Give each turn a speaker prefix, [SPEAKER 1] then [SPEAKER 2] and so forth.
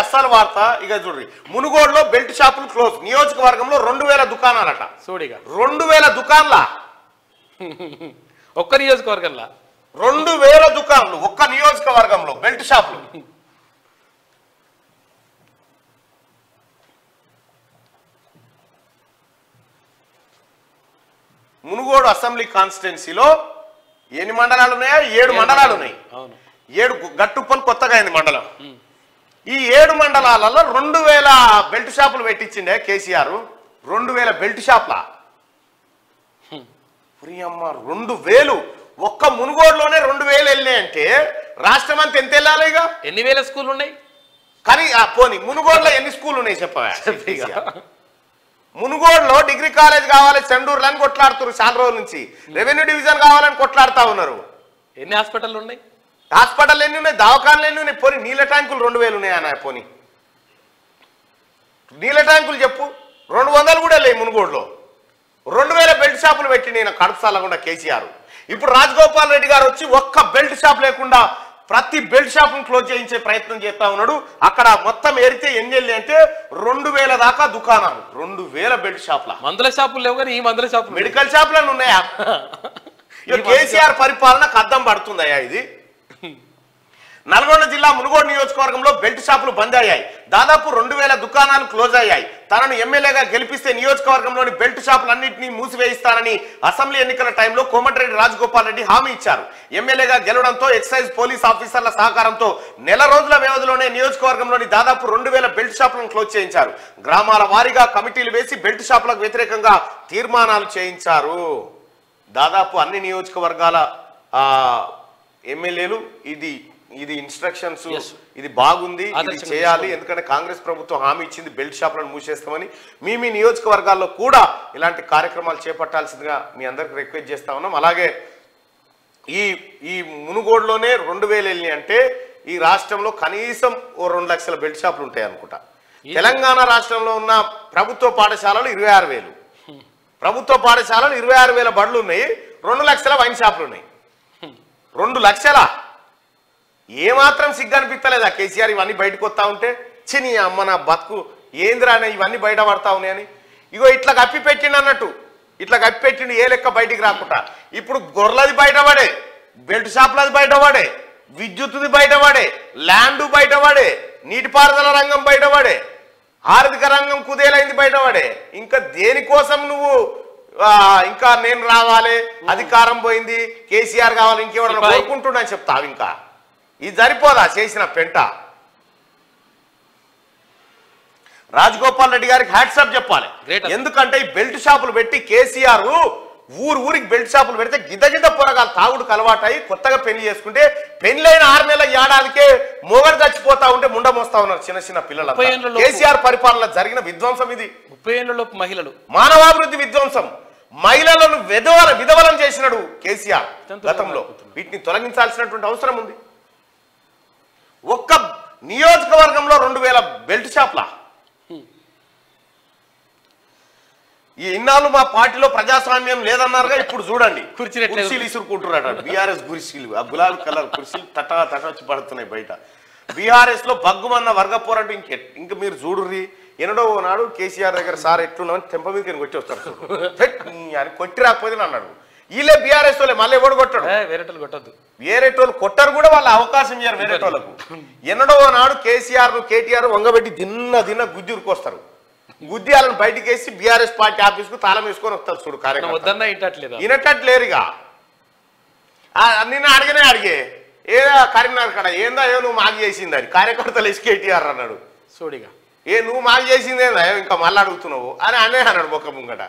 [SPEAKER 1] అస్సలు వార్త ఇక చూడండి. మునుగోడులో బెల్ట్ షాపులు క్లోజ్, నియోజకవర్గంలో 2000 దుకాణాలట.
[SPEAKER 2] చూడిగా
[SPEAKER 1] 2000 దుకాణాల
[SPEAKER 2] ఒక్క నియోజకవర్గంలో
[SPEAKER 1] 2000 దుకాణాలు ఒక్క నియోజకవర్గంలో బెల్ట్ షాపులు. మునుగోడు అసెంబ్లీ కాన్స్టిట్యున్సీలో ఎన్ని మండలాలు ఉన్నాయా? 7 మండలాలు ఉన్నాయి. 7 గట్టుప్పలు కొత్తగా అయింది మండలం. ఈ 7 మండలాలలో 2000 బెల్ట్ షాపులు పెట్టించిండే కేసీఆర్. 2000 బెల్ట్ షాప్లా అమ్మ 2000 ఒక్క మునుగోడులోనే 2000 వెళ్ళినాయంటే రాష్ట్రం అంతా ఎంత వెళ్ళాలి? ఇక
[SPEAKER 2] ఎన్ని వేల స్కూల్ ఉన్నాయి?
[SPEAKER 1] కానీ పోనీ మునుగోడులో ఎన్ని స్కూల్ ఉన్నాయి చెప్పగా? మునుగోడులో డిగ్రీ కాలేజ్ కావాలి చెండూరులో అని కొట్లాడుతున్నారు చాలా రోజుల నుంచి. రెవెన్యూ డివిజన్ కావాలని కొట్లాడుతా ఉన్నారు.
[SPEAKER 2] ఎన్ని హాస్పిటల్ ఉన్నాయి?
[SPEAKER 1] హాస్పిటల్ ఎన్ని ఉన్నాయి? దవాఖానలు ఎన్ని ఉన్నాయి? పోనీ నీళ్ళ ట్యాంకులు 2000 ఉన్నాయా? పోనీ నీళ్ళ ట్యాంకులు చెప్పు. 200 కూడా లేవు మునుగోడులో. 2000 బెల్ట్ షాపులు పెట్టి నేను కడుపుసాలకుండా కేసీఆర్. ఇప్పుడు రాజగోపాల్ రెడ్డి గారు వచ్చి ఒక్క బెల్ట్ షాప్ లేకుండా ప్రతి బెల్ట్ షాప్ను క్లోజ్ చేయించే ప్రయత్నం చేస్తా ఉన్నాడు. అక్కడ మొత్తం ఏరితే ఎన్ని వెళ్ళి అంటే 2000 దాకా దుకాణాలు. 2000 బెల్ట్ షాప్ల.
[SPEAKER 2] మందుల షాపులు లేవు కానీ ఈ మందుల షాపులు
[SPEAKER 1] మెడికల్ షాపులను ఉన్నాయా? కేసీఆర్ పరిపాలనకు అద్దం పడుతుందయ్యా ఇది. నల్గొండ జిల్లా మునుగోడు నియోజకవర్గంలో బెల్ట్ షాపులు బంద్ అయ్యాయి. దాదాపు 2000 దుకాణాలు క్లోజ్ అయ్యాయి. తనను ఎమ్మెల్యేగా గెలిపిస్తే నియోజకవర్గంలోని బెల్ట్ షాపులన్నింటినీ మూసివేయిస్తానని అసెంబ్లీ ఎన్నికల టైంలో కోమటిరెడ్డి రాజగోపాల్ రెడ్డి హామీ ఇచ్చారు. ఎమ్మెల్యేగా గెలవడంతో ఎక్సైజ్ పోలీస్ ఆఫీసర్ల సహకారంతో నెల రోజుల వ్యవధిలోనే నియోజకవర్గంలోని దాదాపు 2000 బెల్ట్ షాపులను క్లోజ్ చేయించారు. గ్రామాల వారీగా కమిటీలు వేసి బెల్ట్ షాపులకు వ్యతిరేకంగా తీర్మానాలు చేయించారు. దాదాపు అన్ని నియోజకవర్గాల ఎమ్మెల్యేలు ఇది ఇన్స్ట్రక్షన్స్, ఇది బాగుంది, ఇది చేయాలి. ఎందుకంటే కాంగ్రెస్ ప్రభుత్వం హామీ ఇచ్చింది బెల్ట్ షాపులను మూసేస్తామని. మీ నియోజకవర్గాల్లో కూడా ఇలాంటి కార్యక్రమాలు చేపట్టాల్సిందిగా మీ అందరికి రిక్వెస్ట్ చేస్తా ఉన్నాం. అలాగే ఈ మునుగోడులోనే 2000 వెళ్ళి అంటే ఈ రాష్ట్రంలో కనీసం ఓ 2 లక్షల బెల్ట్ షాపులు ఉంటాయి అనుకుంటా. తెలంగాణ రాష్ట్రంలో ఉన్న ప్రభుత్వ పాఠశాలలు 26,000, ప్రభుత్వ పాఠశాలలు 26,000 బడులు ఉన్నాయి. 2 లక్షల వైన్ షాపులు ఉన్నాయి. 2 లక్షల ఏమాత్రం సిగ్గు అనిపిస్తలేదా కేసీఆర్ ఇవన్నీ బయటకు వస్తా ఉంటే? చిని అమ్మ నా బతుకు ఏందిరా ఇవన్నీ బయట పడతా ఉన్నాయని. ఇగో ఇట్లా కప్పి పెట్టిండు అన్నట్టు, ఇట్లా కప్పి పెట్టిండు ఏ లెక్క బయటికి రాకుండా. ఇప్పుడు గొర్రెలది బయటపడే, బెల్ట్ షాపులది బయటపడే, విద్యుత్తుది బయటపడే, ల్యాండ్ బయటపడే, నీటిపారుదల రంగం బయటపడే, ఆర్థిక రంగం కుదేలైంది బయటపడే. ఇంకా దేనికోసం నువ్వు ఇంకా నేను రావాలి, అధికారం పోయింది, కేసీఆర్ కావాలి, ఇంకెవరన్నా కోరుకుంటున్నా చెప్తావు? ఇంకా ఇది సరిపోదా చేసిన పెంట? రాజగోపాల్ రెడ్డి గారికి హ్యాట్సాప్ చెప్పాలి. ఎందుకంటే ఈ బెల్ట్ షాపులు పెట్టి కేసీఆర్ ఊరికి బెల్ట్ షాపులు పెడితే గిద్ద పొరగాలు తాగుడుకు అలవాటై కొత్తగా పెళ్లి చేసుకుంటే పెళ్లైన 6 నెలల ఏడాదికే మొగడు చచ్చిపోతా ఉంటే ముండ మోస్తా ఉన్నారు చిన్న పిల్లలు. కేసీఆర్ పరిపాలన జరిగిన విధ్వంసం ఇది.
[SPEAKER 2] 30 ఏళ్లలోపు మహిళలు
[SPEAKER 1] మానవాభివృద్ధి విధ్వంసం, మహిళలను విధవలం చేసినాడు కేసీఆర్ గతంలో. వీటిని తొలగించాల్సినటువంటి అవసరం ఉంది. ఒక్క నియోజకవర్గంలో 2000 బెల్ట్ షాప్ల. ఈ ఇన్నాళ్ళు మా పార్టీలో ప్రజాస్వామ్యం లేదన్నారుగా, ఇప్పుడు చూడండి కుర్చీలు ఇసురుకుంటున్నాడు. బీఆర్ఎస్ కుర్చీలు, ఆ గులాబీ కలర్ కుర్చీలు తట వచ్చి పడుతున్నాయి బయట. బీఆర్ఎస్ లో బగ్గుమన్న వర్గపోరంటూ ఇంక మీరు చూడుర్రి. ఎన్నడో నాడు కేసీఆర్ దగ్గర సార్ ఎట్లున్నామని తెంప మీద కొట్టి వస్తాడు అని కొట్టి రాకపోతే అన్నాడు. వీళ్ళే బీఆర్ఎస్ వాళ్ళే, మళ్ళీ ఎవడు కొట్టాడు?
[SPEAKER 2] వేరేటోళ్ళు కొట్టద్దు,
[SPEAKER 1] వేరేటోళ్ళు కొట్టారు కూడా, వాళ్ళ అవకాశం ఇయ్యారు వేరేటోళ్ళకు. ఎన్నడో నాడు కేసీఆర్ కేటీఆర్ వంగబెట్టి దిన్న గుజ్జురుకొస్తారు. గుద్ది వాళ్ళని బయటికి వేసి బీఆర్ఎస్ పార్టీ ఆఫీస్ కు తాళం వేసుకొని వస్తారు చూడు. కార్యక్రమం వినట్లేరుగా. నిన్న అడిగే కరీంనగర్ కడ ఏందా నువ్వు మాకు చేసింది అని కార్యకర్తలు వేసి కేటీఆర్ అన్నాడు.
[SPEAKER 2] చూడిగా
[SPEAKER 1] నువ్వు మాకు చేసిందేందా ఇంకా మళ్ళీ అడుగుతున్నావు అని అన్నాడు మొక్క ముంగట.